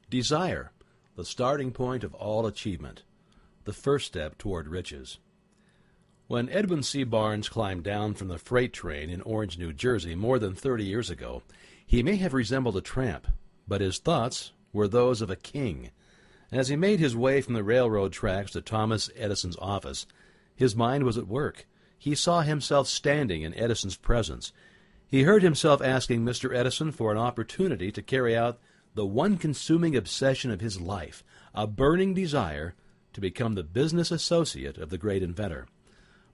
Desire, the starting point of all achievement, the first step toward riches. When Edwin C. Barnes climbed down from the freight train in Orange, New Jersey, more than 30 years ago, he may have resembled a tramp, but his thoughts were those of a king. As he made his way from the railroad tracks to Thomas Edison's office, his mind was at work. He saw himself standing in Edison's presence. He heard himself asking Mr. Edison for an opportunity to carry out the one consuming obsession of his life, a burning desire to become the business associate of the great inventor.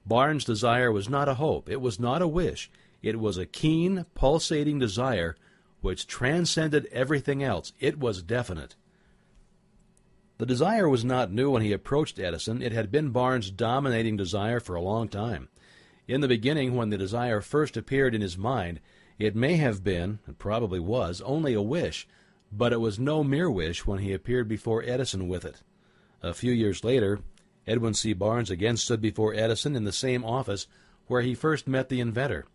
Barnes' desire was not a hope, it was not a wish, it was a keen, pulsating desire which transcended everything else. It was definite. The desire was not new when he approached Edison. It had been Barnes' dominating desire for a long time. In the beginning, when the desire first appeared in his mind, it may have been, and probably was, only a wish, but it was no mere wish when he appeared before Edison with it. A few years later, Edwin C. Barnes again stood before Edison in the same office where he first met the inventor.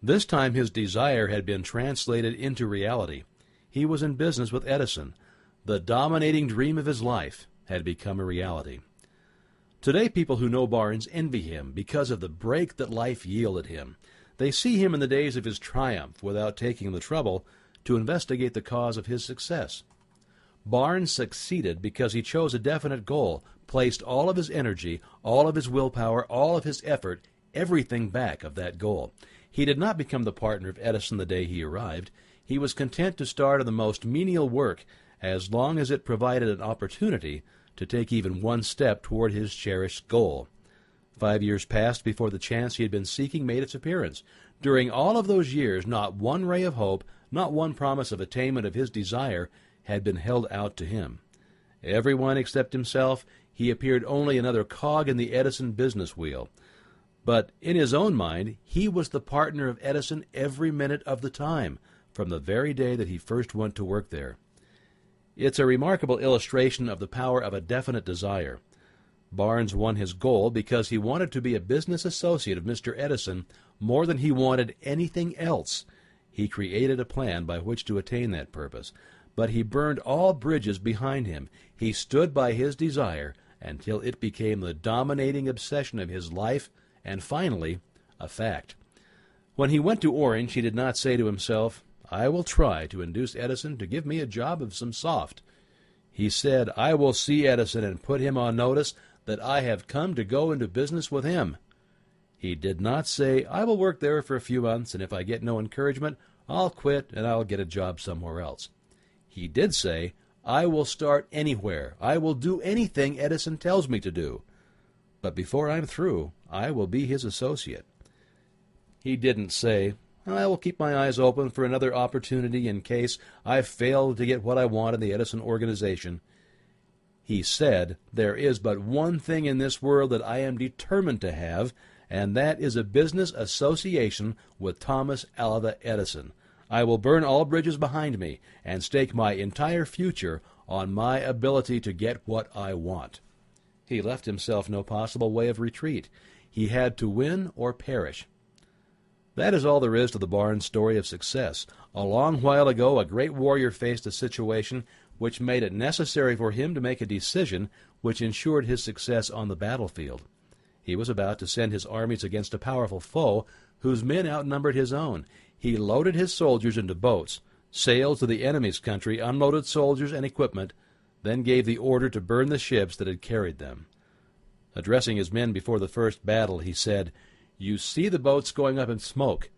This time his desire had been translated into reality. He was in business with Edison. The dominating dream of his life had become a reality. Today, people who know Barnes envy him because of the break that life yielded him. They see him in the days of his triumph without taking the trouble to investigate the cause of his success. Barnes succeeded because he chose a definite goal, placed all of his energy, all of his willpower, all of his effort, everything back of that goal. He did not become the partner of Edison the day he arrived. He was content to start on the most menial work as long as it provided an opportunity to take even one step toward his cherished goal. 5 years passed before the chance he had been seeking made its appearance. During all of those years, not one ray of hope, not one promise of attainment of his desire had been held out to him. Everyone except himself, he appeared only another cog in the Edison business wheel. But in his own mind, he was the partner of Edison every minute of the time, from the very day that he first went to work there. It's a remarkable illustration of the power of a definite desire. Barnes won his goal because he wanted to be a business associate of Mr. Edison more than he wanted anything else. He created a plan by which to attain that purpose, but he burned all bridges behind him. He stood by his desire until it became the dominating obsession of his life and finally a fact. When he went to Orange, he did not say to himself, "I will try to induce Edison to give me a job of some soft." He said, "I will see Edison and put him on notice that I have come to go into business with him." He did not say, "I will work there for a few months, and if I get no encouragement, I'll quit and I'll get a job somewhere else." He did say, "I will start anywhere. I will do anything Edison tells me to do. But before I'm through, I will be his associate." He didn't say, "I will keep my eyes open for another opportunity in case I fail to get what I want in the Edison organization." He said, "There is but one thing in this world that I am determined to have, and that is a business association with Thomas Alva Edison. I will burn all bridges behind me and stake my entire future on my ability to get what I want." He left himself no possible way of retreat. He had to win or perish. That is all there is to the Barnes story of success. A long while ago, a great warrior faced a situation which made it necessary for him to make a decision which ensured his success on the battlefield. He was about to send his armies against a powerful foe whose men outnumbered his own. He loaded his soldiers into boats, sailed to the enemy's country, unloaded soldiers and equipment, then gave the order to burn the ships that had carried them. Addressing his men before the first battle, he said, "You see the boats going up in smoke.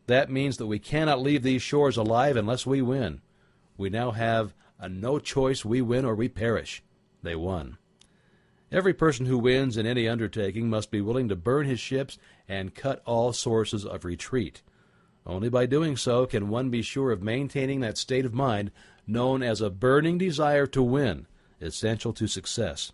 That means that we cannot leave these shores alive unless we win. We now have a no choice. We win or we perish." They won. Every person who wins in any undertaking must be willing to burn his ships and cut all sources of retreat. Only by doing so can one be sure of maintaining that state of mind known as a burning desire to win, essential to success.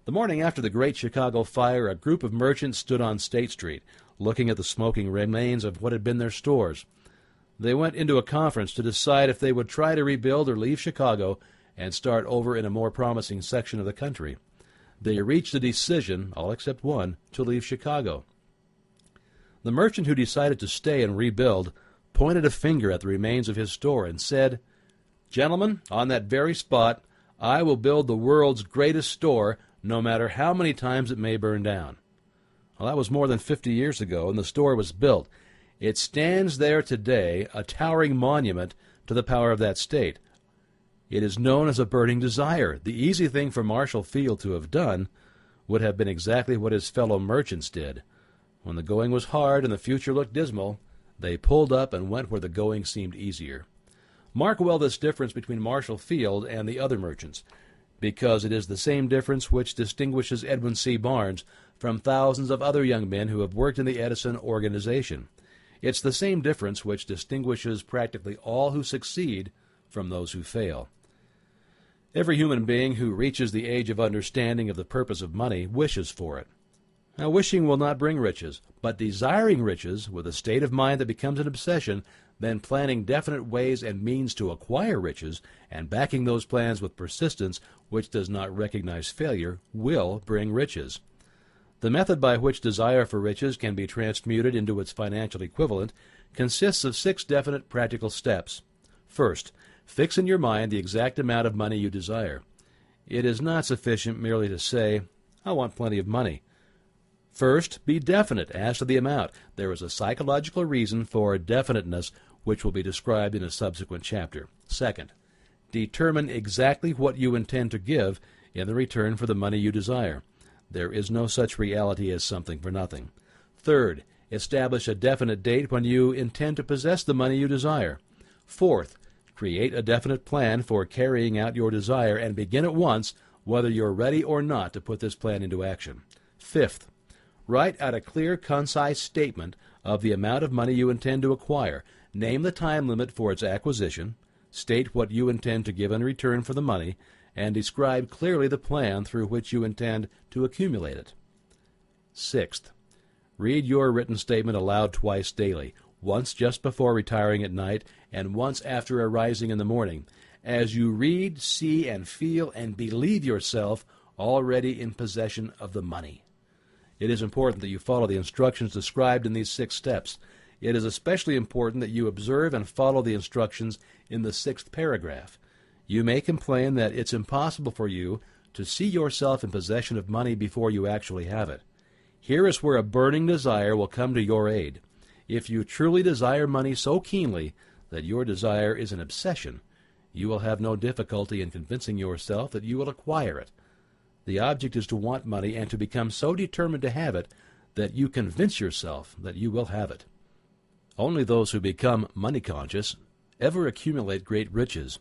The morning after the Great Chicago Fire, a group of merchants stood on State Street, looking at the smoking remains of what had been their stores. They went into a conference to decide if they would try to rebuild or leave Chicago and start over in a more promising section of the country. They reached a decision, all except one, to leave Chicago. The merchant who decided to stay and rebuild pointed a finger at the remains of his store and said, Gentlemen, on that very spot, I will build the world's greatest store, no matter how many times it may burn down. Well, that was more than 50 years ago, and the store was built. It stands there today, a towering monument to the power of that state. It is known as a burning desire. The easy thing for Marshall Field to have done would have been exactly what his fellow merchants did. When the going was hard and the future looked dismal, they pulled up and went where the going seemed easier. Mark well this difference between Marshall Field and the other merchants, because it is the same difference which distinguishes Edwin C. Barnes from thousands of other young men who have worked in the Edison organization. It's the same difference which distinguishes practically all who succeed from those who fail. Every human being who reaches the age of understanding of the purpose of money wishes for it. Now, wishing will not bring riches, but desiring riches with a state of mind that becomes an obsession, then planning definite ways and means to acquire riches, and backing those plans with persistence which does not recognize failure, will bring riches. The method by which desire for riches can be transmuted into its financial equivalent consists of 6 definite practical steps. First, fix in your mind the exact amount of money you desire. It is not sufficient merely to say, "I want plenty of money." First, be definite as to the amount. There is a psychological reason for definiteness which will be described in a subsequent chapter. Second, determine exactly what you intend to give in the return for the money you desire. There is no such reality as something for nothing. Third, establish a definite date when you intend to possess the money you desire. Fourth, create a definite plan for carrying out your desire and begin at once, whether you're ready or not to put this plan into action. Fifth, write out a clear, concise statement of the amount of money you intend to acquire. Name the time limit for its acquisition, state what you intend to give in return for the money, and describe clearly the plan through which you intend to accumulate it. Sixth, read your written statement aloud twice daily, once just before retiring at night and once after arising in the morning, as you read, see, and feel and believe yourself already in possession of the money. It is important that you follow the instructions described in these 6 steps. It is especially important that you observe and follow the instructions in the 6th paragraph. You may complain that it's impossible for you to see yourself in possession of money before you actually have it. Here is where a burning desire will come to your aid. If you truly desire money so keenly that your desire is an obsession, you will have no difficulty in convincing yourself that you will acquire it. The object is to want money and to become so determined to have it that you convince yourself that you will have it. Only those who become money conscious ever accumulate great riches.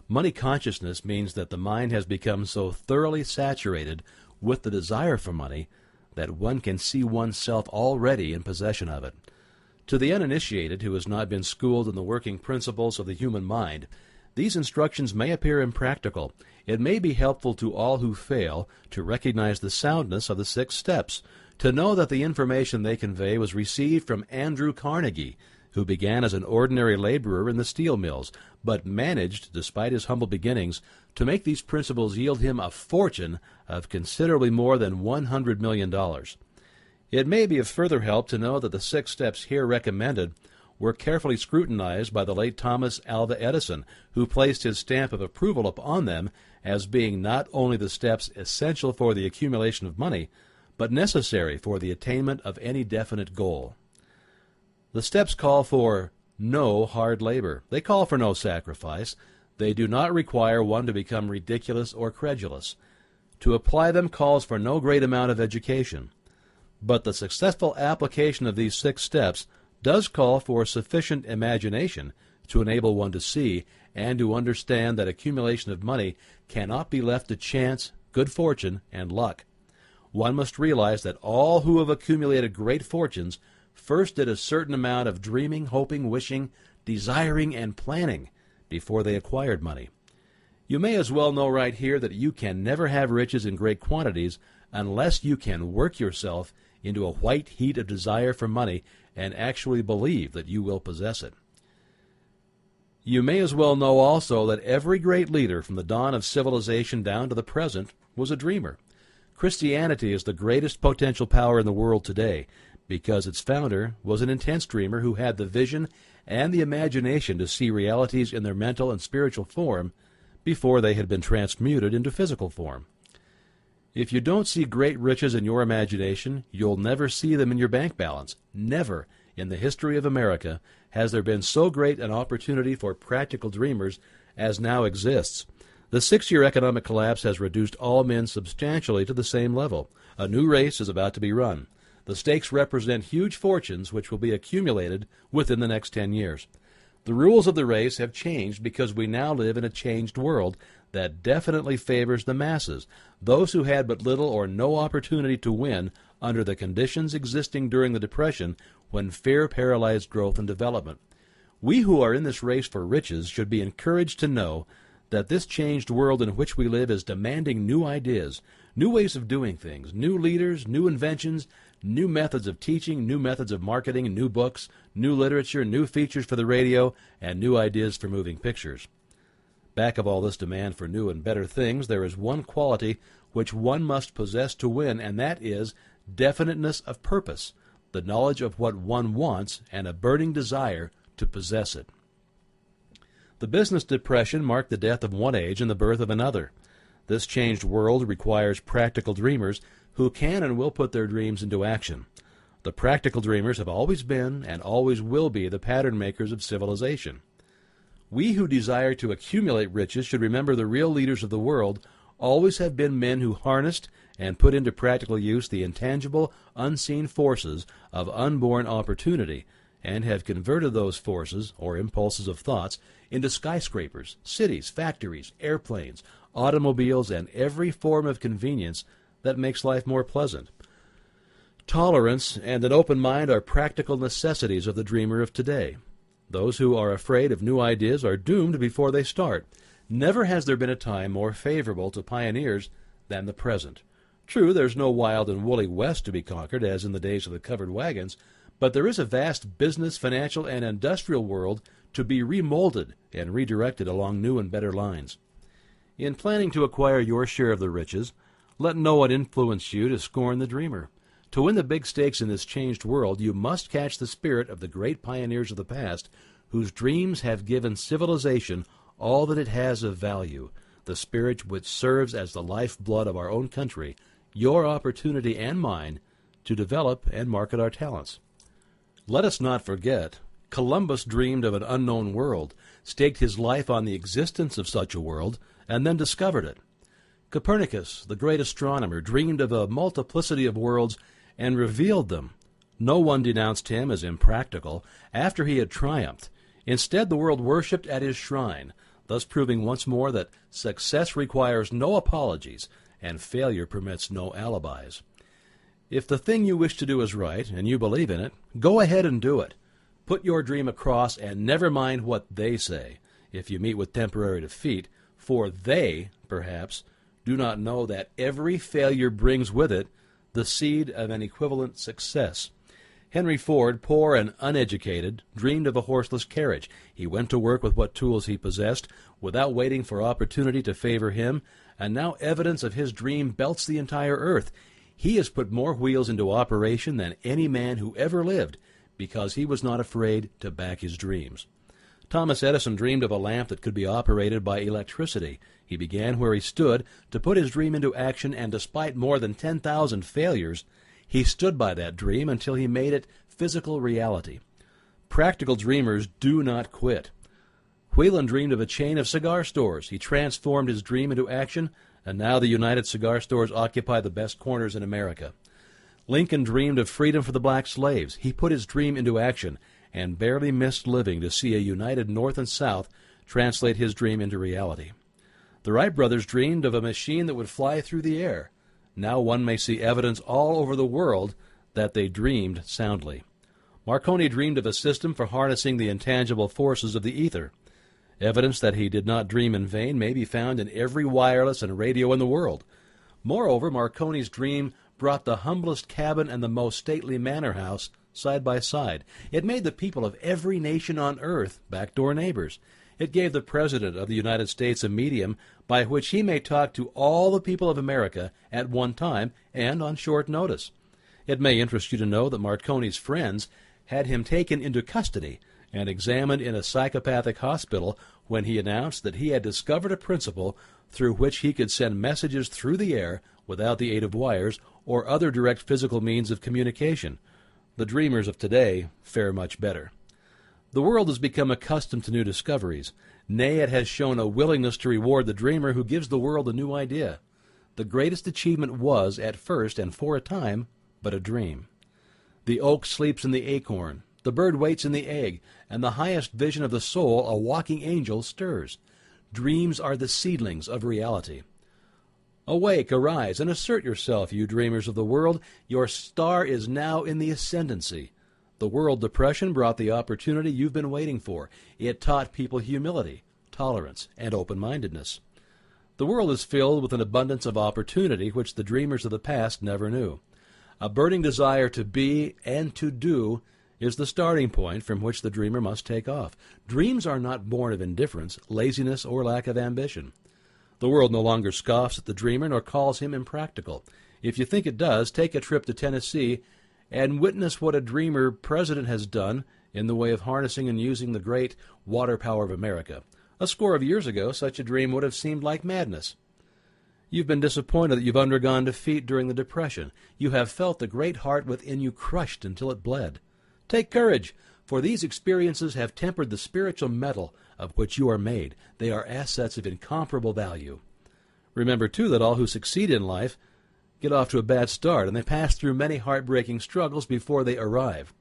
Money consciousness means that the mind has become so thoroughly saturated with the desire for money that one can see oneself already in possession of it. To the uninitiated who has not been schooled in the working principles of the human mind, these instructions may appear impractical. It may be helpful to all who fail to recognize the soundness of the 6 steps, to know that the information they convey was received from Andrew Carnegie, who began as an ordinary laborer in the steel mills, but managed, despite his humble beginnings, to make these principles yield him a fortune of considerably more than $100 million. It may be of further help to know that the 6 steps here recommended were carefully scrutinized by the late Thomas Alva Edison, who placed his stamp of approval upon them as being not only the steps essential for the accumulation of money, but necessary for the attainment of any definite goal. The steps call for no hard labor. They call for no sacrifice. They do not require one to become ridiculous or credulous. To apply them calls for no great amount of education. But the successful application of these 6 steps does call for sufficient imagination to enable one to see and to understand that accumulation of money cannot be left to chance, good fortune, and luck. One must realize that all who have accumulated great fortunes first did a certain amount of dreaming, hoping, wishing, desiring, and planning before they acquired money. You may as well know right here that you can never have riches in great quantities unless you can work yourself into a white heat of desire for money and actually believe that you will possess it. You may as well know also that every great leader from the dawn of civilization down to the present was a dreamer. Christianity is the greatest potential power in the world today because its founder was an intense dreamer who had the vision and the imagination to see realities in their mental and spiritual form before they had been transmuted into physical form. If you don't see great riches in your imagination, you'll never see them in your bank balance. Never in the history of America has there been so great an opportunity for practical dreamers as now exists. The 6-year economic collapse has reduced all men substantially to the same level. A new race is about to be run. The stakes represent huge fortunes which will be accumulated within the next 10 years. The rules of the race have changed because we now live in a changed world that definitely favors the masses, those who had but little or no opportunity to win under the conditions existing during the Depression when fear paralyzed growth and development. We who are in this race for riches should be encouraged to know that this changed world in which we live is demanding new ideas, new ways of doing things, new leaders, new inventions, new methods of teaching, new methods of marketing, new books, new literature, new features for the radio, and new ideas for moving pictures. Back of all this demand for new and better things, there is one quality which one must possess to win, and that is definiteness of purpose, the knowledge of what one wants, and a burning desire to possess it. The business depression marked the death of one age and the birth of another. This changed world requires practical dreamers who can and will put their dreams into action. The practical dreamers have always been and always will be the pattern makers of civilization. We who desire to accumulate riches should remember the real leaders of the world always have been men who harnessed and put into practical use the intangible, unseen forces of unborn opportunity, and have converted those forces, or impulses of thoughts, into skyscrapers, cities, factories, airplanes, automobiles, and every form of convenience that makes life more pleasant. Tolerance and an open mind are practical necessities of the dreamer of today. Those who are afraid of new ideas are doomed before they start. Never has there been a time more favorable to pioneers than the present. True, there's no wild and woolly West to be conquered as in the days of the covered wagons, but there is a vast business, financial, and industrial world to be remolded and redirected along new and better lines. In planning to acquire your share of the riches, let no one influence you to scorn the dreamer. To win the big stakes in this changed world, you must catch the spirit of the great pioneers of the past, whose dreams have given civilization all that it has of value, the spirit which serves as the lifeblood of our own country, your opportunity and mine to develop and market our talents. Let us not forget, Columbus dreamed of an unknown world, staked his life on the existence of such a world, and then discovered it. Copernicus, the great astronomer, dreamed of a multiplicity of worlds and revealed them. No one denounced him as impractical after he had triumphed. Instead, the world worshipped at his shrine, thus proving once more that success requires no apologies and failure permits no alibis. If the thing you wish to do is right and you believe in it, go ahead and do it. Put your dream across and never mind what they say if you meet with temporary defeat, for they, perhaps, do not know that every failure brings with it the seed of an equivalent success. Henry Ford, poor and uneducated, dreamed of a horseless carriage. He went to work with what tools he possessed, without waiting for opportunity to favor him, and now evidence of his dream belts the entire earth. He has put more wheels into operation than any man who ever lived, because he was not afraid to back his dreams. Thomas Edison dreamed of a lamp that could be operated by electricity. He began where he stood to put his dream into action, and despite more than 10,000 failures, he stood by that dream until he made it physical reality. Practical dreamers do not quit. Whelan dreamed of a chain of cigar stores. He transformed his dream into action, and now the United Cigar Stores occupy the best corners in America. Lincoln dreamed of freedom for the black slaves. He put his dream into action and barely missed living to see a united North and South translate his dream into reality. The Wright brothers dreamed of a machine that would fly through the air. Now one may see evidence all over the world that they dreamed soundly. Marconi dreamed of a system for harnessing the intangible forces of the ether. Evidence that he did not dream in vain may be found in every wireless and radio in the world. Moreover, Marconi's dream brought the humblest cabin and the most stately manor house side by side. It made the people of every nation on earth backdoor neighbors. It gave the President of the United States a medium by which he may talk to all the people of America at one time and on short notice. It may interest you to know that Marconi's friends had him taken into custody and examined in a psychopathic hospital when he announced that he had discovered a principle through which he could send messages through the air without the aid of wires or other direct physical means of communication. The dreamers of today fare much better. The world has become accustomed to new discoveries. Nay, it has shown a willingness to reward the dreamer who gives the world a new idea. The greatest achievement was, at first and for a time, but a dream. The oak sleeps in the acorn, the bird waits in the egg, and the highest vision of the soul, a walking angel, stirs. Dreams are the seedlings of reality. Awake, arise, and assert yourself, you dreamers of the world. Your star is now in the ascendancy. The world depression brought the opportunity you've been waiting for. It taught people humility, tolerance, and open-mindedness. The world is filled with an abundance of opportunity which the dreamers of the past never knew. A burning desire to be and to do is the starting point from which the dreamer must take off. Dreams are not born of indifference, laziness, or lack of ambition. The world no longer scoffs at the dreamer nor calls him impractical. If you think it does, take a trip to Tennessee and witness what a dreamer president has done in the way of harnessing and using the great water power of America. A score of years ago, such a dream would have seemed like madness. You've been disappointed that you've undergone defeat during the Depression. You have felt the great heart within you crushed until it bled. Take courage, for these experiences have tempered the spiritual metal of which you are made. They are assets of incomparable value. Remember, too, that all who succeed in life get off to a bad start, and they pass through many heartbreaking struggles before they arrive.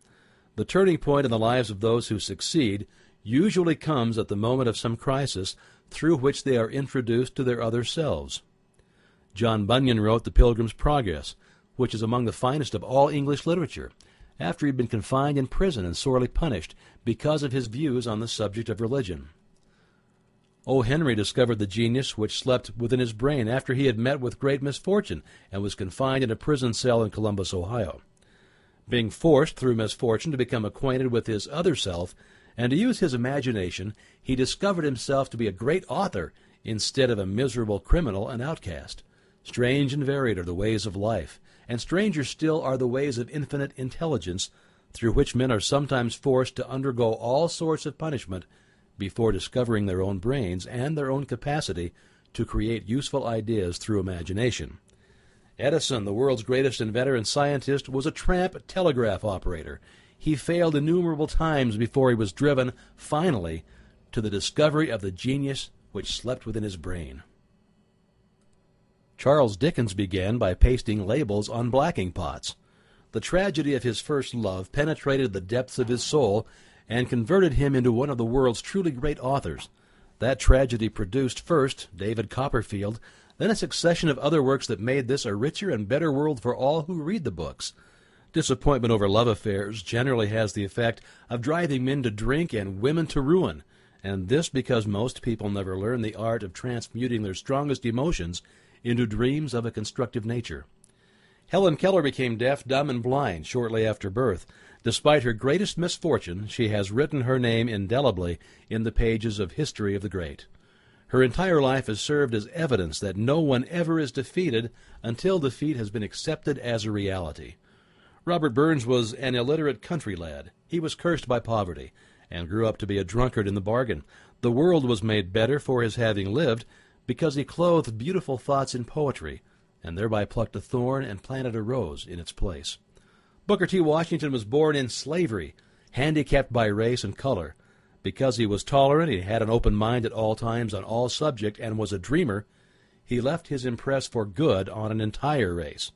The turning point in the lives of those who succeed usually comes at the moment of some crisis through which they are introduced to their other selves. John Bunyan wrote The Pilgrim's Progress, which is among the finest of all English literature, after he had been confined in prison and sorely punished because of his views on the subject of religion. O. Henry discovered the genius which slept within his brain after he had met with great misfortune and was confined in a prison cell in Columbus, Ohio. Being forced through misfortune to become acquainted with his other self and to use his imagination, he discovered himself to be a great author instead of a miserable criminal and outcast. Strange and varied are the ways of life, and stranger still are the ways of infinite intelligence, through which men are sometimes forced to undergo all sorts of punishment before discovering their own brains and their own capacity to create useful ideas through imagination. Edison, the world's greatest inventor and scientist, was a tramp telegraph operator. He failed innumerable times before he was driven, finally, to the discovery of the genius which slept within his brain. Charles Dickens began by pasting labels on blacking pots. The tragedy of his first love penetrated the depths of his soul and converted him into one of the world's truly great authors. That tragedy produced first David Copperfield, then a succession of other works that made this a richer and better world for all who read the books. Disappointment over love affairs generally has the effect of driving men to drink and women to ruin, and this because most people never learn the art of transmuting their strongest emotions into dreams of a constructive nature. Helen Keller became deaf, dumb, and blind shortly after birth. Despite her greatest misfortune, she has written her name indelibly in the pages of history of the great. Her entire life has served as evidence that no one ever is defeated until defeat has been accepted as a reality. Robert Burns was an illiterate country lad. He was cursed by poverty, and grew up to be a drunkard in the bargain. The world was made better for his having lived, because he clothed beautiful thoughts in poetry, and thereby plucked a thorn and planted a rose in its place. Booker T. Washington was born in slavery, handicapped by race and color. Because he was tolerant, he had an open mind at all times on all subjects, and was a dreamer, he left his impress for good on an entire race.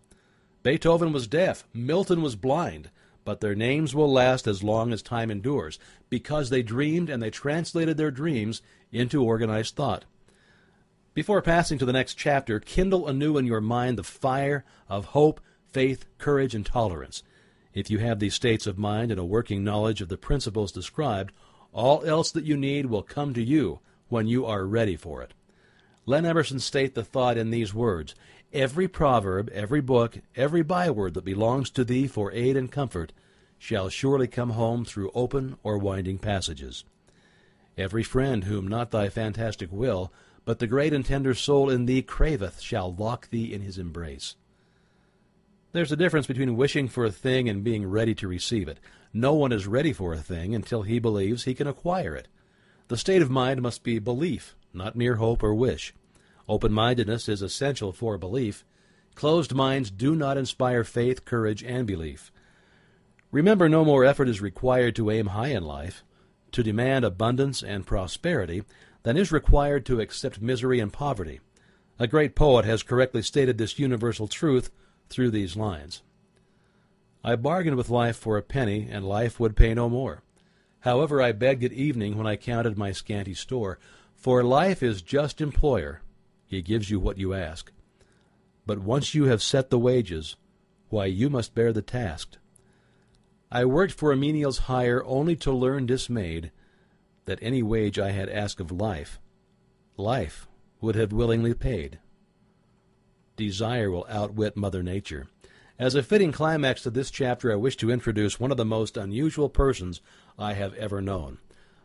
Beethoven was deaf, Milton was blind, but their names will last as long as time endures, because they dreamed and they translated their dreams into organized thought. Before passing to the next chapter, kindle anew in your mind the fire of hope, faith, courage, and tolerance. If you have these states of mind and a working knowledge of the principles described, all else that you need will come to you when you are ready for it. Len Emerson states the thought in these words: "Every proverb, every book, every byword that belongs to thee for aid and comfort shall surely come home through open or winding passages. Every friend whom not thy fantastic will, but the great and tender soul in thee craveth, shall lock thee in his embrace." There's a difference between wishing for a thing and being ready to receive it. No one is ready for a thing until he believes he can acquire it. The state of mind must be belief, not mere hope or wish. Open-mindedness is essential for belief. Closed minds do not inspire faith, courage, and belief. Remember, no more effort is required to aim high in life, to demand abundance and prosperity, than is required to accept misery and poverty. A great poet has correctly stated this universal truth through these lines. I bargained with life for a penny, and life would pay no more. However, I begged at evening when I counted my scanty store, for life is just employer. He gives you what you ask. But once you have set the wages, why, you must bear the task. I worked for a menial's hire, only to learn dismayed that any wage I had asked of life, life would have willingly paid. Desire will outwit Mother Nature. As a fitting climax to this chapter, I wish to introduce one of the most unusual persons I have ever known.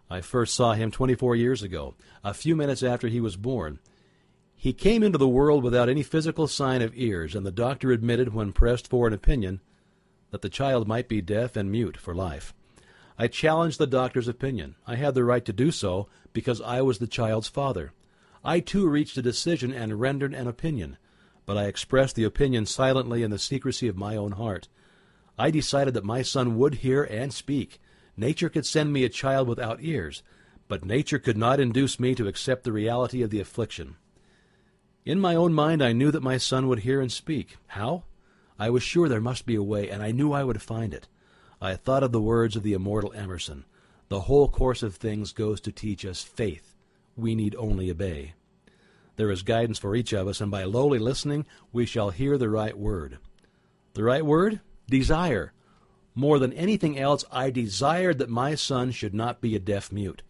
I first saw him 24 years ago, a few minutes after he was born. He came into the world without any physical sign of ears, and the doctor admitted, when pressed for an opinion, that the child might be deaf and mute for life. I challenged the doctor's opinion. I had the right to do so because I was the child's father. I, too, reached a decision and rendered an opinion, but I expressed the opinion silently in the secrecy of my own heart. I decided that my son would hear and speak. Nature could send me a child without ears, but nature could not induce me to accept the reality of the affliction. In my own mind, I knew that my son would hear and speak. How? I was sure there must be a way, and I knew I would find it. I thought of the words of the immortal Emerson. The whole course of things goes to teach us faith. We need only obey. There is guidance for each of us, and by lowly listening, we shall hear the right word. The right word? Desire. More than anything else, I desired that my son should not be a deaf mute.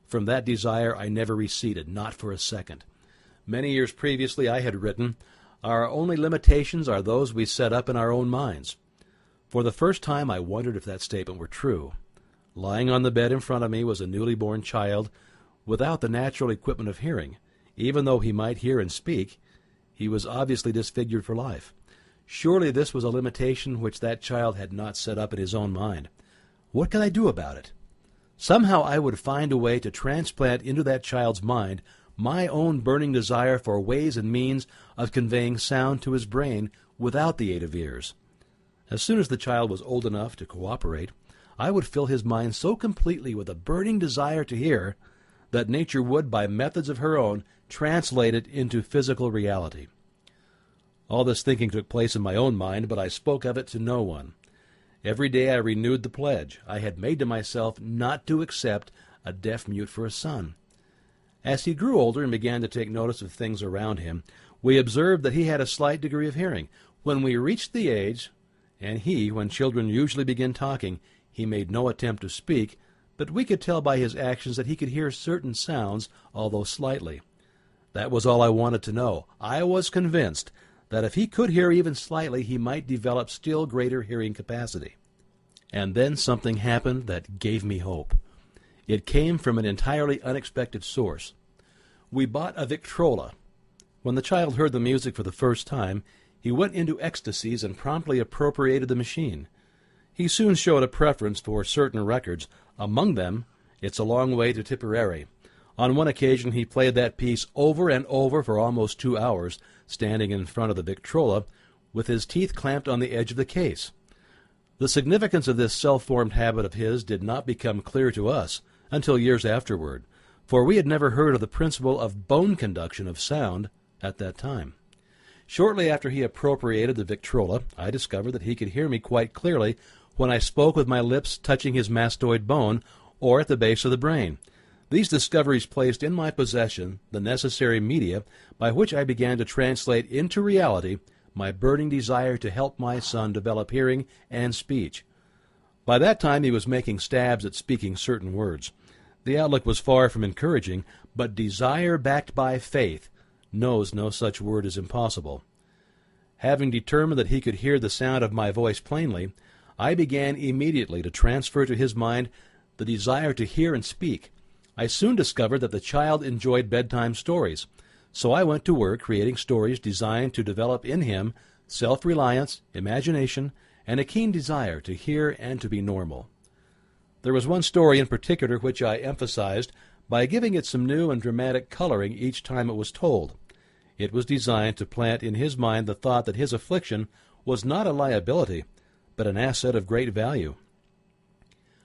From that desire, I never receded, not for a second. Many years previously, I had written, "Our only limitations are those we set up in our own minds." For the first time, I wondered if that statement were true. Lying on the bed in front of me was a newly born child without the natural equipment of hearing. Even though he might hear and speak, he was obviously disfigured for life. Surely this was a limitation which that child had not set up in his own mind. What could I do about it? Somehow I would find a way to transplant into that child's mind my own burning desire for ways and means of conveying sound to his brain without the aid of ears. As soon as the child was old enough to cooperate, I would fill his mind so completely with a burning desire to hear that nature would, by methods of her own, translate it into physical reality. All this thinking took place in my own mind, but I spoke of it to no one. Every day I renewed the pledge I had made to myself not to accept a deaf mute for a son. As he grew older and began to take notice of things around him, we observed that he had a slight degree of hearing. When we reached the age, and when children usually begin talking, he made no attempt to speak, but we could tell by his actions that he could hear certain sounds, although slightly. That was all I wanted to know. I was convinced that if he could hear even slightly, he might develop still greater hearing capacity. And then something happened that gave me hope. It came from an entirely unexpected source. We bought a Victrola. When the child heard the music for the first time, he went into ecstasies and promptly appropriated the machine. He soon showed a preference for certain records, among them, "It's a Long Way to Tipperary." On one occasion he played that piece over and over for almost 2 hours, standing in front of the Victrola, with his teeth clamped on the edge of the case. The significance of this self-formed habit of his did not become clear to us until years afterward, for we had never heard of the principle of bone conduction of sound at that time. Shortly after he appropriated the Victrola, I discovered that he could hear me quite clearly when I spoke with my lips touching his mastoid bone or at the base of the brain. These discoveries placed in my possession the necessary media by which I began to translate into reality my burning desire to help my son develop hearing and speech. By that time he was making stabs at speaking certain words. The outlook was far from encouraging, but desire backed by faith knows no such word is impossible. Having determined that he could hear the sound of my voice plainly, I began immediately to transfer to his mind the desire to hear and speak. I soon discovered that the child enjoyed bedtime stories, so I went to work creating stories designed to develop in him self-reliance, imagination, and a keen desire to hear and to be normal. There was one story in particular which I emphasized by giving it some new and dramatic coloring each time it was told. It was designed to plant in his mind the thought that his affliction was not a liability, but an asset of great value.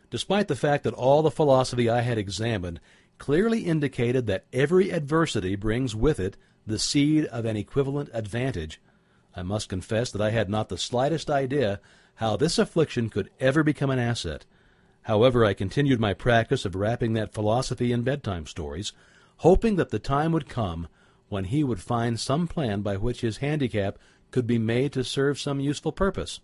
Despite the fact that all the philosophy I had examined clearly indicated that every adversity brings with it the seed of an equivalent advantage, I must confess that I had not the slightest idea how this affliction could ever become an asset. However, I continued my practice of wrapping that philosophy in bedtime stories, hoping that the time would come when he would find some plan by which his handicap could be made to serve some useful purpose.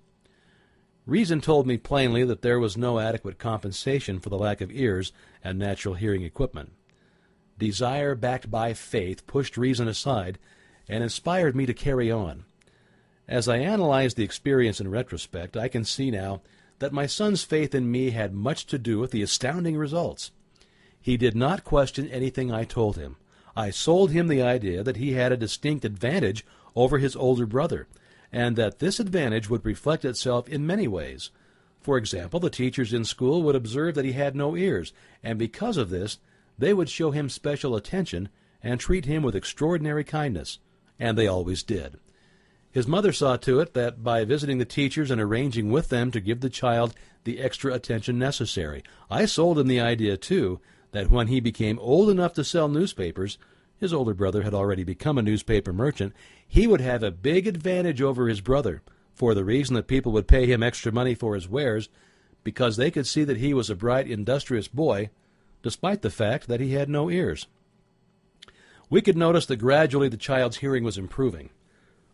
Reason told me plainly that there was no adequate compensation for the lack of ears and natural hearing equipment. Desire backed by faith pushed reason aside and inspired me to carry on. As I analyze the experience in retrospect, I can see now that my son's faith in me had much to do with the astounding results. He did not question anything I told him. I sold him the idea that he had a distinct advantage over his older brother, and that this advantage would reflect itself in many ways. For example, the teachers in school would observe that he had no ears, and because of this, they would show him special attention and treat him with extraordinary kindness, and they always did. His mother saw to it that by visiting the teachers and arranging with them to give the child the extra attention necessary. I sold him the idea, too, that when he became old enough to sell newspapers, his older brother had already become a newspaper merchant, he would have a big advantage over his brother, for the reason that people would pay him extra money for his wares, because they could see that he was a bright, industrious boy, despite the fact that he had no ears. We could notice that gradually the child's hearing was improving.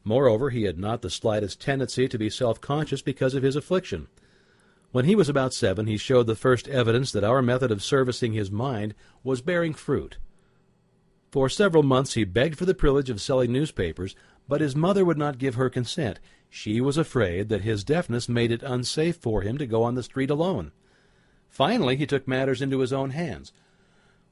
Moreover, he had not the slightest tendency to be self-conscious because of his affliction. When he was about 7, he showed the first evidence that our method of servicing his mind was bearing fruit. For several months he begged for the privilege of selling newspapers, but his mother would not give her consent. She was afraid that his deafness made it unsafe for him to go on the street alone. Finally, he took matters into his own hands.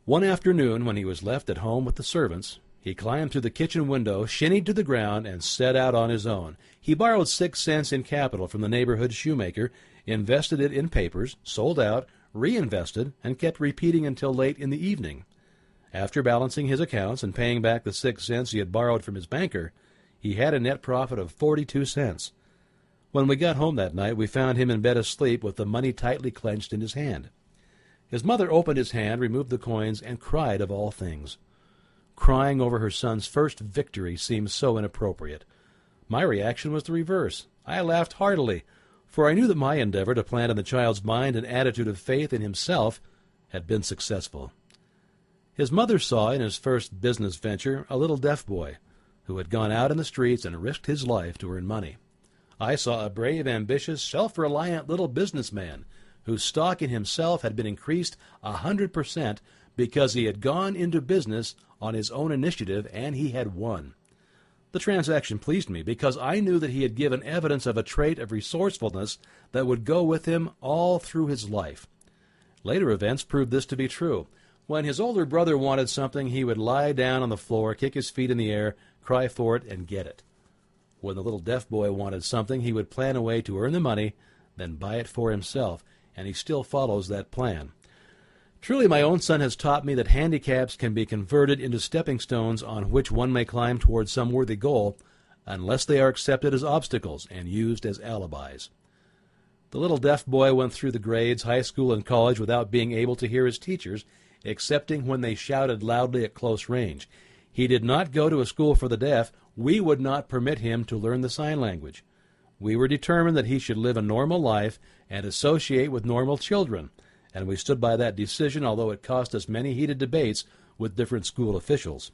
One afternoon, when he was left at home with the servants, he climbed through the kitchen window, shinnied to the ground, and set out on his own. He borrowed 6 cents in capital from the neighborhood shoemaker, invested it in papers, sold out, reinvested, and kept repeating until late in the evening. After balancing his accounts and paying back the 6 cents he had borrowed from his banker, he had a net profit of 42 cents. When we got home that night, we found him in bed asleep with the money tightly clenched in his hand. His mother opened his hand, removed the coins, and cried of all things. Crying over her son's first victory seemed so inappropriate. My reaction was the reverse. I laughed heartily, for I knew that my endeavor to plant in the child's mind an attitude of faith in himself had been successful. His mother saw in his first business venture a little deaf boy who had gone out in the streets and risked his life to earn money. I saw a brave, ambitious, self-reliant little businessman whose stock in himself had been increased 100% because he had gone into business on his own initiative, and he had won. The transaction pleased me because I knew that he had given evidence of a trait of resourcefulness that would go with him all through his life. Later events proved this to be true. When his older brother wanted something, he would lie down on the floor, kick his feet in the air, cry for it, and get it. When the little deaf boy wanted something, he would plan a way to earn the money, then buy it for himself, and he still follows that plan. Truly, my own son has taught me that handicaps can be converted into stepping stones on which one may climb towards some worthy goal, unless they are accepted as obstacles and used as alibis. The little deaf boy went through the grades, high school, and college without being able to hear his teachers, excepting when they shouted loudly at close range. He did not go to a school for the deaf. We would not permit him to learn the sign language. We were determined that he should live a normal life and associate with normal children, and we stood by that decision, although it cost us many heated debates with different school officials.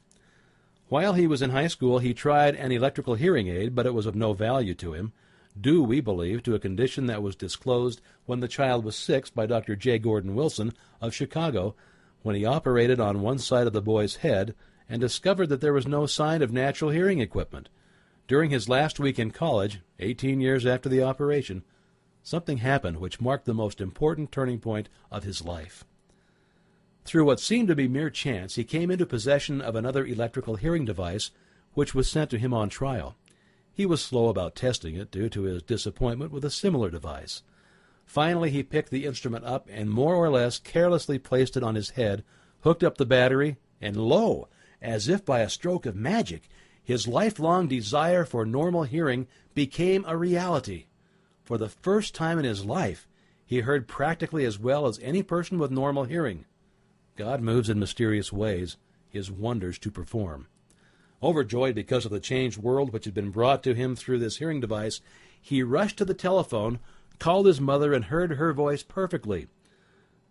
While he was in high school, he tried an electrical hearing aid, but it was of no value to him, due, we believe, to a condition that was disclosed when the child was 6 by Dr. J. Gordon Wilson of Chicago, when he operated on one side of the boy's head and discovered that there was no sign of natural hearing equipment. During his last week in college, 18 years after the operation, something happened which marked the most important turning point of his life. Through what seemed to be mere chance, he came into possession of another electrical hearing device which was sent to him on trial. He was slow about testing it due to his disappointment with a similar device. Finally, he picked the instrument up and more or less carelessly placed it on his head, hooked up the battery, and lo, as if by a stroke of magic, his lifelong desire for normal hearing became a reality. For the first time in his life, he heard practically as well as any person with normal hearing. God moves in mysterious ways, his wonders to perform. Overjoyed because of the changed world which had been brought to him through this hearing device, he rushed to the telephone, called his mother, and heard her voice perfectly.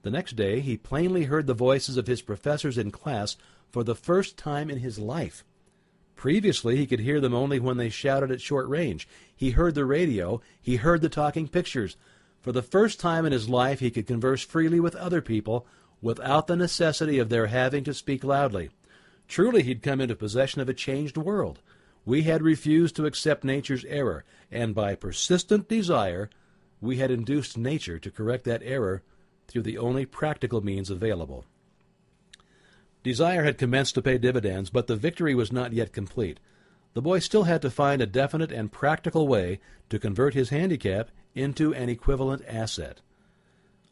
The next day, he plainly heard the voices of his professors in class for the first time in his life. Previously, he could hear them only when they shouted at short range. He heard the radio. He heard the talking pictures. For the first time in his life, he could converse freely with other people without the necessity of their having to speak loudly. Truly, he'd come into possession of a changed world. We had refused to accept nature's error, and by persistent desire, we had induced nature to correct that error through the only practical means available. Desire had commenced to pay dividends, but the victory was not yet complete. The boy still had to find a definite and practical way to convert his handicap into an equivalent asset.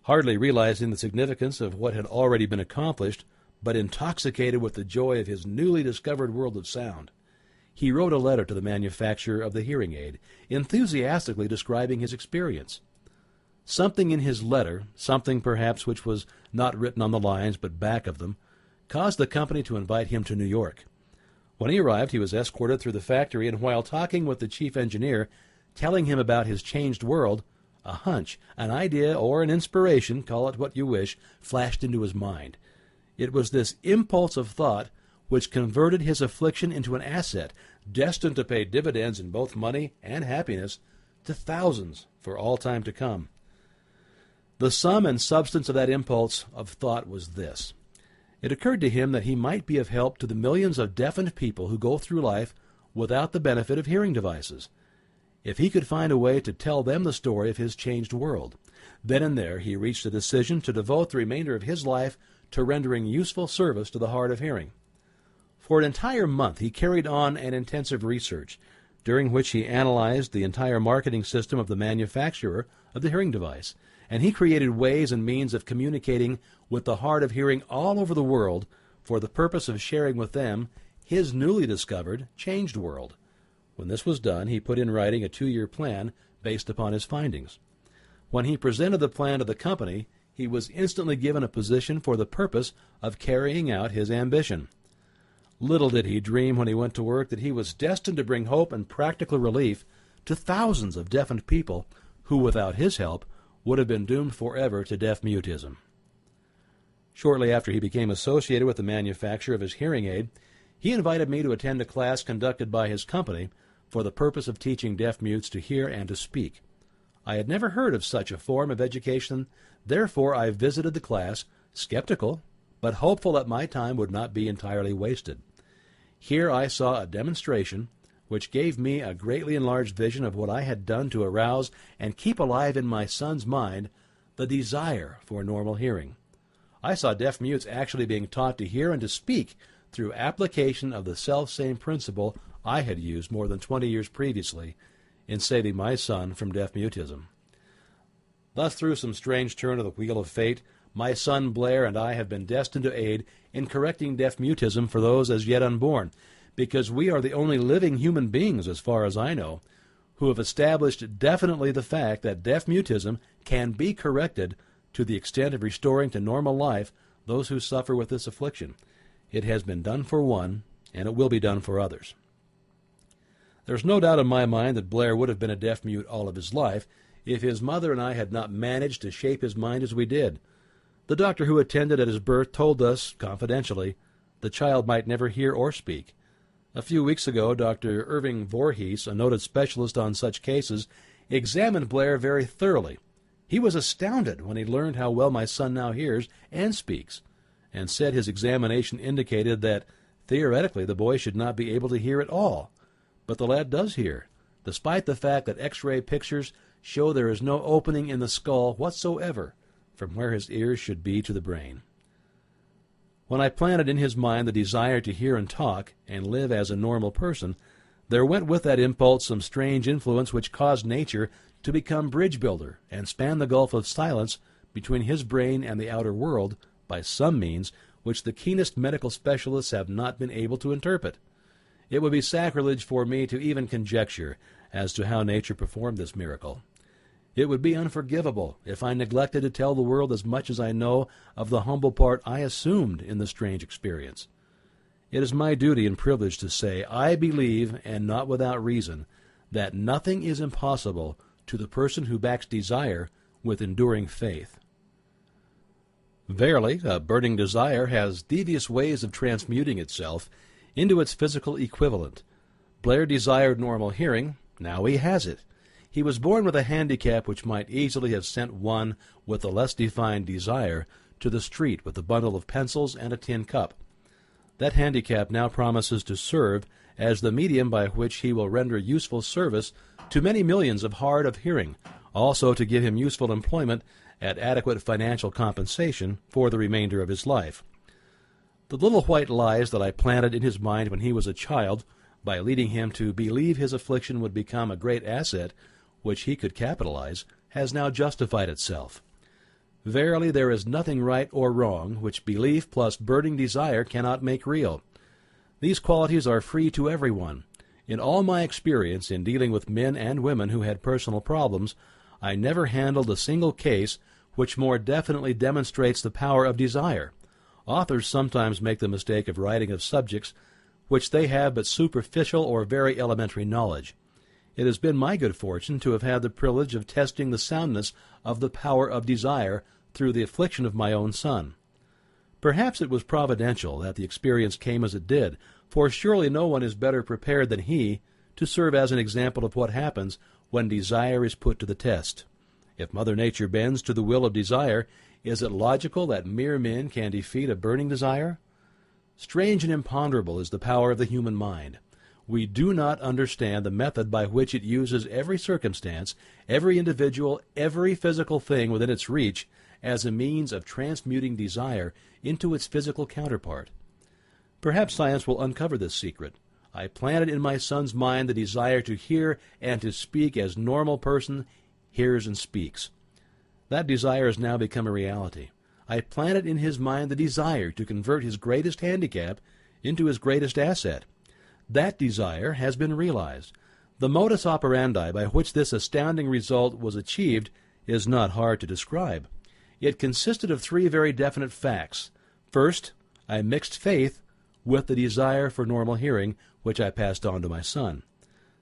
Hardly realizing the significance of what had already been accomplished, but intoxicated with the joy of his newly discovered world of sound, he wrote a letter to the manufacturer of the hearing aid, enthusiastically describing his experience. Something in his letter, something perhaps which was not written on the lines but back of them, caused the company to invite him to New York. When he arrived, he was escorted through the factory, and while talking with the chief engineer, telling him about his changed world, a hunch, an idea, or an inspiration, call it what you wish, flashed into his mind. It was this impulse of thought which converted his affliction into an asset, destined to pay dividends in both money and happiness to thousands for all time to come. The sum and substance of that impulse of thought was this. It occurred to him that he might be of help to the millions of deafened people who go through life without the benefit of hearing devices. If he could find a way to tell them the story of his changed world, then and there he reached a decision to devote the remainder of his life to rendering useful service to the hard of hearing. For an entire month he carried on an intensive research, during which he analyzed the entire marketing system of the manufacturer of the hearing device, and he created ways and means of communicating with the hard of hearing all over the world for the purpose of sharing with them his newly discovered changed world. When this was done, he put in writing a 2-year plan based upon his findings. When he presented the plan to the company, he was instantly given a position for the purpose of carrying out his ambition. Little did he dream when he went to work that he was destined to bring hope and practical relief to thousands of deafened people who, without his help, would have been doomed forever to deaf-mutism. Shortly after he became associated with the manufacturer of his hearing aid, he invited me to attend a class conducted by his company for the purpose of teaching deaf-mutes to hear and to speak. I had never heard of such a form of education, therefore I visited the class, skeptical, but hopeful that my time would not be entirely wasted. Here I saw a demonstration which gave me a greatly enlarged vision of what I had done to arouse and keep alive in my son's mind the desire for normal hearing. I saw deaf mutes actually being taught to hear and to speak through application of the self-same principle I had used more than 20 years previously in saving my son from deaf-mutism. Thus, through some strange turn of the wheel of fate, my son Blair and I have been destined to aid in correcting deaf-mutism for those as yet unborn, because we are the only living human beings, as far as I know, who have established definitely the fact that deaf-mutism can be corrected to the extent of restoring to normal life those who suffer with this affliction. It has been done for one, and it will be done for others. There's no doubt in my mind that Blair would have been a deaf-mute all of his life if his mother and I had not managed to shape his mind as we did. The doctor who attended at his birth told us, confidentially, the child might never hear or speak. A few weeks ago, Dr. Irving Voorhees, a noted specialist on such cases, examined Blair very thoroughly. He was astounded when he learned how well my son now hears and speaks, and said his examination indicated that, theoretically, the boy should not be able to hear at all. But the lad does hear, despite the fact that X-ray pictures show there is no opening in the skull whatsoever from where his ears should be to the brain. When I planted in his mind the desire to hear and talk and live as a normal person, There went with that impulse some strange influence which caused nature to become bridge builder and span the gulf of silence between his brain and the outer world by some means which the keenest medical specialists have not been able to interpret. It would be sacrilege for me to even conjecture as to how nature performed this miracle. It would be unforgivable if I neglected to tell the world as much as I know of the humble part I assumed in the strange experience. It is my duty and privilege to say I believe, and not without reason, that nothing is impossible to the person who backs desire with enduring faith. Verily, a burning desire has devious ways of transmuting itself into its physical equivalent. Blair desired normal hearing. Now he has it. He was born with a handicap which might easily have sent one with a less defined desire to the street with a bundle of pencils and a tin cup. That handicap now promises to serve as the medium by which he will render useful service to many millions of hard of hearing, also to give him useful employment at adequate financial compensation for the remainder of his life. The little white lies that I planted in his mind when he was a child, by leading him to believe his affliction would become a great asset which he could capitalize, has now justified itself. Verily, there is nothing right or wrong which belief plus burning desire cannot make real. These qualities are free to everyone. In all my experience in dealing with men and women who had personal problems, I never handled a single case which more definitely demonstrates the power of desire. Authors sometimes make the mistake of writing of subjects which they have but superficial or very elementary knowledge. It has been my good fortune to have had the privilege of testing the soundness of the power of desire through the affliction of my own son. Perhaps it was providential that the experience came as it did, for surely no one is better prepared than he to serve as an example of what happens when desire is put to the test. If Mother Nature bends to the will of desire, is it logical that mere men can defeat a burning desire? Strange and imponderable is the power of the human mind. We do not understand the method by which it uses every circumstance, every individual, every physical thing within its reach as a means of transmuting desire into its physical counterpart. Perhaps science will uncover this secret. I planted in my son's mind the desire to hear and to speak as normal person hears and speaks. That desire has now become a reality. I planted in his mind the desire to convert his greatest handicap into his greatest asset. That desire has been realized. The modus operandi by which this astounding result was achieved is not hard to describe. It consisted of three very definite facts. First, I mixed faith with the desire for normal hearing, which I passed on to my son.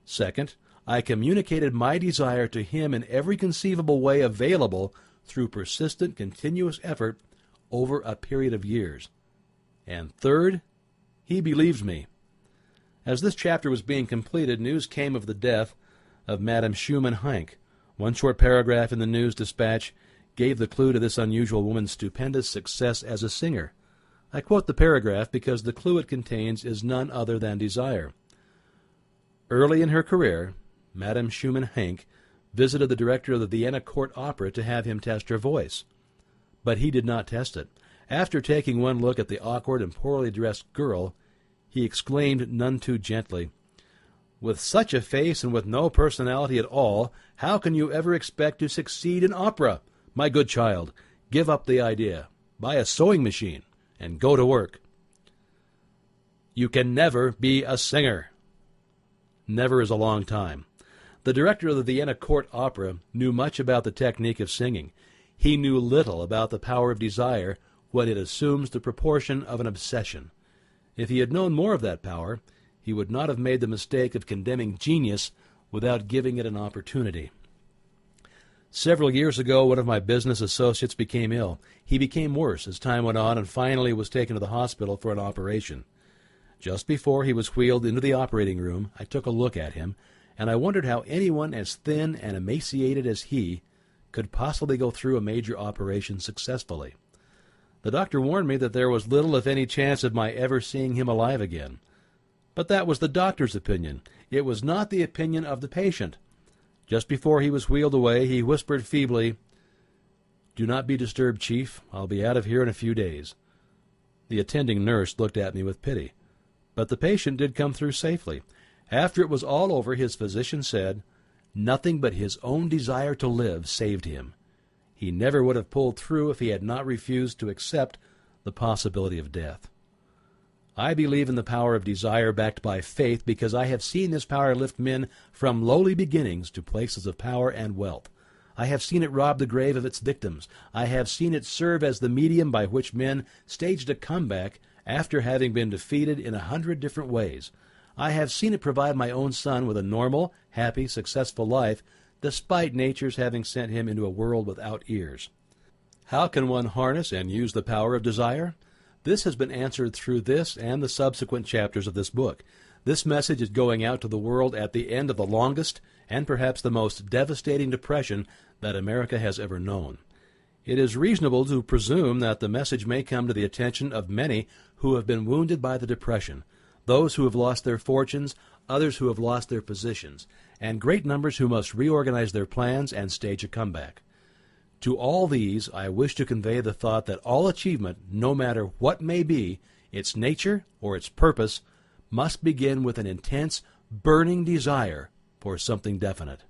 Second, I communicated my desire to him in every conceivable way available through persistent, continuous effort over a period of years. And third, he believed me. As this chapter was being completed, news came of the death of Madame Schumann Heink. One short paragraph in the News Dispatch gave the clue to this unusual woman's stupendous success as a singer. I quote the paragraph because the clue it contains is none other than desire. Early in her career, Madame Schumann Heink visited the director of the Vienna Court Opera to have him test her voice. But he did not test it. After taking one look at the awkward and poorly dressed girl, he exclaimed none too gently, "With such a face and with no personality at all, how can you ever expect to succeed in opera? My good child, give up the idea. Buy a sewing machine and go to work. You can never be a singer." Never is a long time. The director of the Vienna Court Opera knew much about the technique of singing. He knew little about the power of desire when it assumes the proportion of an obsession. If he had known more of that power, he would not have made the mistake of condemning genius without giving it an opportunity. Several years ago, one of my business associates became ill. He became worse as time went on and finally was taken to the hospital for an operation. Just before he was wheeled into the operating room, I took a look at him, and I wondered how anyone as thin and emaciated as he could possibly go through a major operation successfully. The doctor warned me that there was little if any chance of my ever seeing him alive again. But that was the doctor's opinion. It was not the opinion of the patient. Just before he was wheeled away, he whispered feebly, "Do not be disturbed, Chief. I'll be out of here in a few days." The attending nurse looked at me with pity. But the patient did come through safely. After it was all over, his physician said, nothing but his own desire to live saved him. He never would have pulled through if he had not refused to accept the possibility of death. I believe in the power of desire backed by faith because I have seen this power lift men from lowly beginnings to places of power and wealth. I have seen it rob the grave of its victims. I have seen it serve as the medium by which men staged a comeback after having been defeated in 100 different ways. I have seen it provide my own son with a normal, happy, successful life, despite nature's having sent him into a world without ears. How can one harness and use the power of desire? This has been answered through this and the subsequent chapters of this book. This message is going out to the world at the end of the longest and perhaps the most devastating depression that America has ever known. It is reasonable to presume that the message may come to the attention of many who have been wounded by the depression, those who have lost their fortunes, others who have lost their positions, and great numbers who must reorganize their plans and stage a comeback. To all these, I wish to convey the thought that all achievement, no matter what may be, its nature or its purpose, must begin with an intense, burning desire for something definite.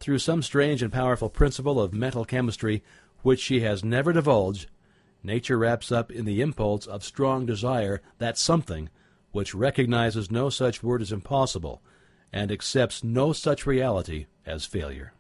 Through some strange and powerful principle of mental chemistry, which she has never divulged, nature wraps up in the impulse of strong desire that something which recognizes no such word as impossible and accepts no such reality as failure.